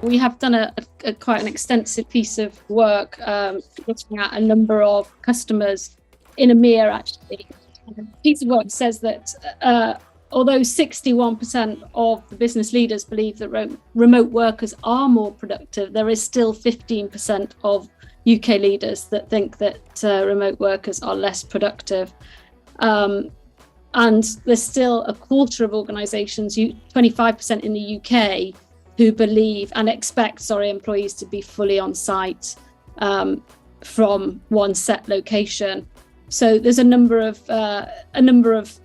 We have done a quite an extensive piece of work looking at a number of customers in EMEA, actually. The piece of work says that although 61% of the business leaders believe that remote workers are more productive, there is still 15% of UK leaders that think that remote workers are less productive. And there's still a quarter of organisations, 25% in the UK, who believe and expect, employees to be fully on site from one set location. So there's a number of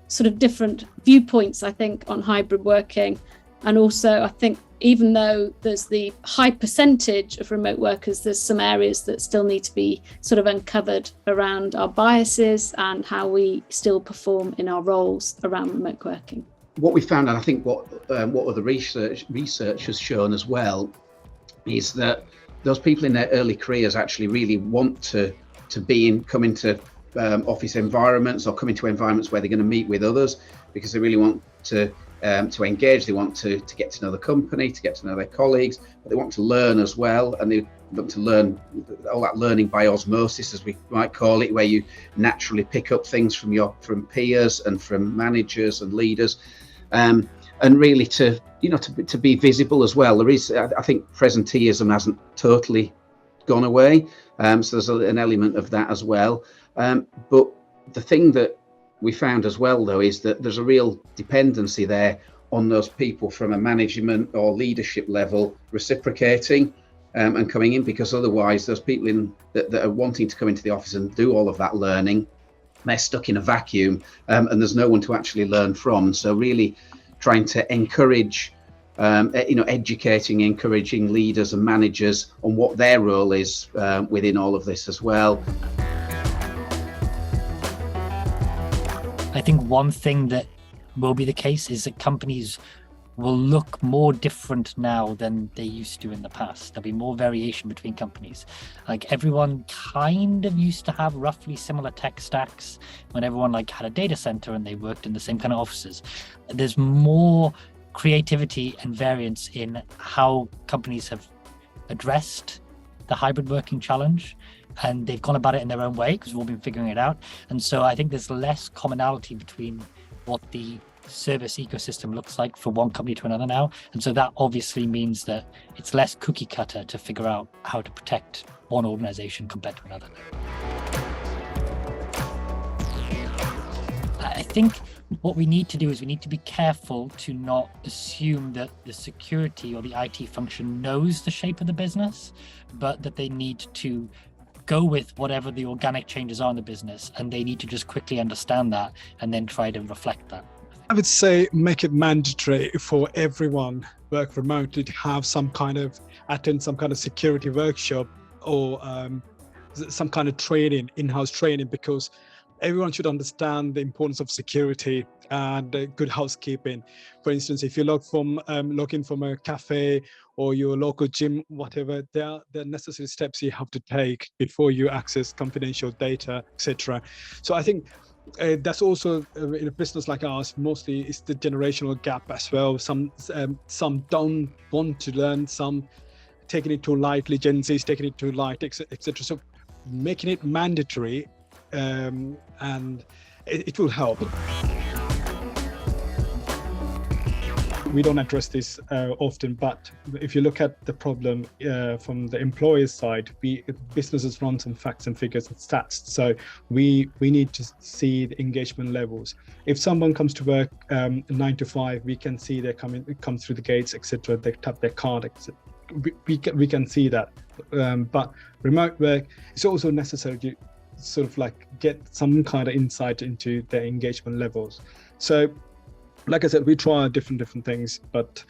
sort of different viewpoints, I think, on hybrid working. And also, I think even though there's the high percentage of remote workers, there's some areas that still need to be sort of uncovered around our biases and how we still perform in our roles around remote working. What we found, and I think what other research has shown as well, is that those people in their early careers actually really want to come into office environments or come into environments where they're going to meet with others, because they really want to engage. They want to get to know the company, to get to know their colleagues, but they want to learn as well, and they want to learn all that learning by osmosis, as we might call it, where you naturally pick up things from peers and from managers and leaders, and really to be visible as well. There is, I think, presenteeism hasn't totally gone away, so there's an element of that as well. But the thing that we found as well, though, is that there's a real dependency there on those people from a management or leadership level reciprocating and coming in, because otherwise those people that are wanting to come into the office and do all of that learning, they're stuck in a vacuum, and there's no one to actually learn from. So really trying to encourage, educating, encouraging leaders and managers on what their role is within all of this as well. I think one thing that will be the case is that companies will look more different now than they used to in the past. There'll be more variation between companies. Like, everyone kind of used to have roughly similar tech stacks when everyone had a data center and they worked in the same kind of offices. There's more creativity and variance in how companies have addressed the hybrid working challenge, and they've gone about it in their own way because we've all been figuring it out. And so I think there's less commonality between what the service ecosystem looks like for one company to another now. And so that obviously means that it's less cookie cutter to figure out how to protect one organization compared to another. I think what we need to do is we need to be careful to not assume that the security or the IT function knows the shape of the business, but that they need to go with whatever the organic changes are in the business, and they need to just quickly understand that and then try to reflect that. I would say make it mandatory for everyone work remotely to have attend some kind of security workshop or some kind of training, in-house training, because everyone should understand the importance of security and good housekeeping. For instance, if you log in from a cafe or your local gym, whatever, there are necessary steps you have to take before you access confidential data, etc. So I think that's also in a business like ours, mostly it's the generational gap as well. Some don't want to learn, some taking it too lightly, Gen Z's taking it too light, etc. So making it mandatory, and it will help. We don't address this often, but if you look at the problem from the employer's side, businesses run some facts and figures and stats. So we need to see the engagement levels. If someone comes to work 9 to 5, we can see they come through the gates, etc. They tap their card, etc. We can see that. But remote work is also necessary to sort of get some kind of insight into their engagement levels. So, like I said, we try different things, but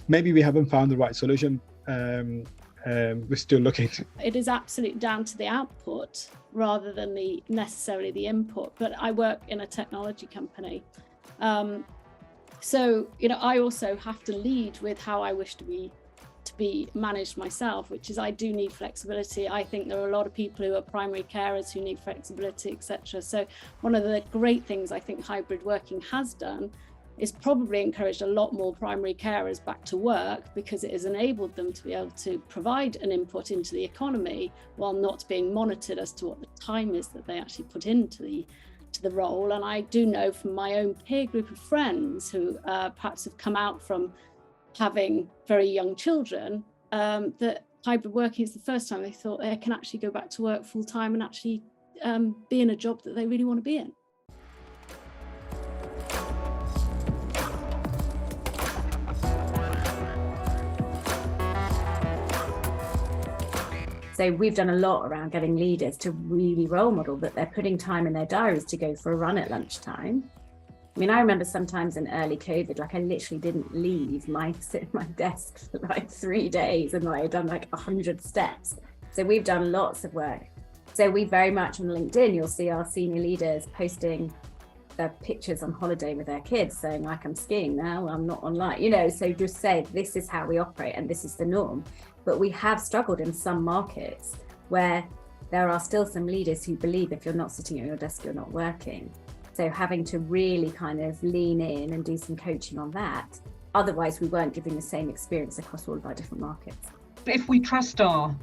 maybe we haven't found the right solution. We're still looking. It is absolutely down to the output rather than necessarily the input. But I work in a technology company, so I also have to lead with how I wish to be managed myself, which is I do need flexibility. I think there are a lot of people who are primary carers who need flexibility, etc. So one of the great things I think hybrid working has done it's probably encouraged a lot more primary carers back to work, because it has enabled them to be able to provide an input into the economy while not being monitored as to what the time is that they actually put into the role. And I do know from my own peer group of friends who perhaps have come out from having very young children, that hybrid working is the first time they thought they can actually go back to work full time and actually be in a job that they really want to be in. So we've done a lot around getting leaders to really role model that they're putting time in their diaries to go for a run at lunchtime. I mean, I remember sometimes in early COVID, like I literally didn't leave my desk for like 3 days, and I had done like 100 steps. So we've done lots of work. So we very much on LinkedIn, you'll see our senior leaders posting their pictures on holiday with their kids, saying like, I'm skiing now, I'm not online, you know, so just say this is how we operate and this is the norm. But we have struggled in some markets where there are still some leaders who believe if you're not sitting at your desk, you're not working. So having to really kind of lean in and do some coaching on that. Otherwise, we weren't giving the same experience across all of our different markets. If we trust our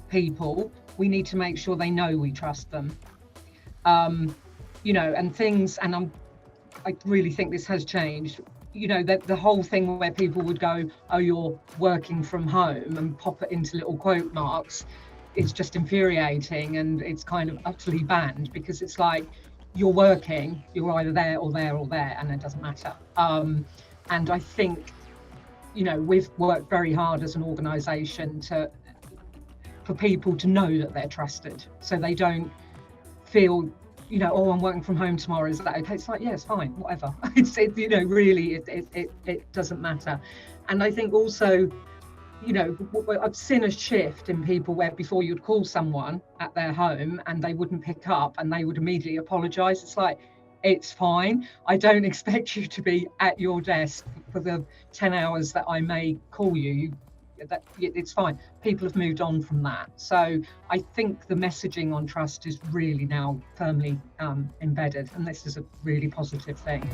people, we need to make sure they know we trust them. You know, and things, and I really think this has changed. You know, the whole thing where people would go, oh, you're working from home, and pop it into little quote marks, it's just infuriating, and it's kind of utterly banned, because it's like, you're working, you're either there or there or there, and it doesn't matter. And I think, you know, we've worked very hard as an organisation for people to know that they're trusted, so they don't feel, you know, oh, I'm working from home tomorrow, is that okay? It's like, yeah, it's fine, whatever. You know, really, it doesn't matter. And I think also, you know, I've seen a shift in people where before you'd call someone at their home and they wouldn't pick up and they would immediately apologise. It's like, it's fine. I don't expect you to be at your desk for the 10 hours that I may call you. It's fine. People have moved on from that. So I think the messaging on trust is really now firmly embedded, and this is a really positive thing.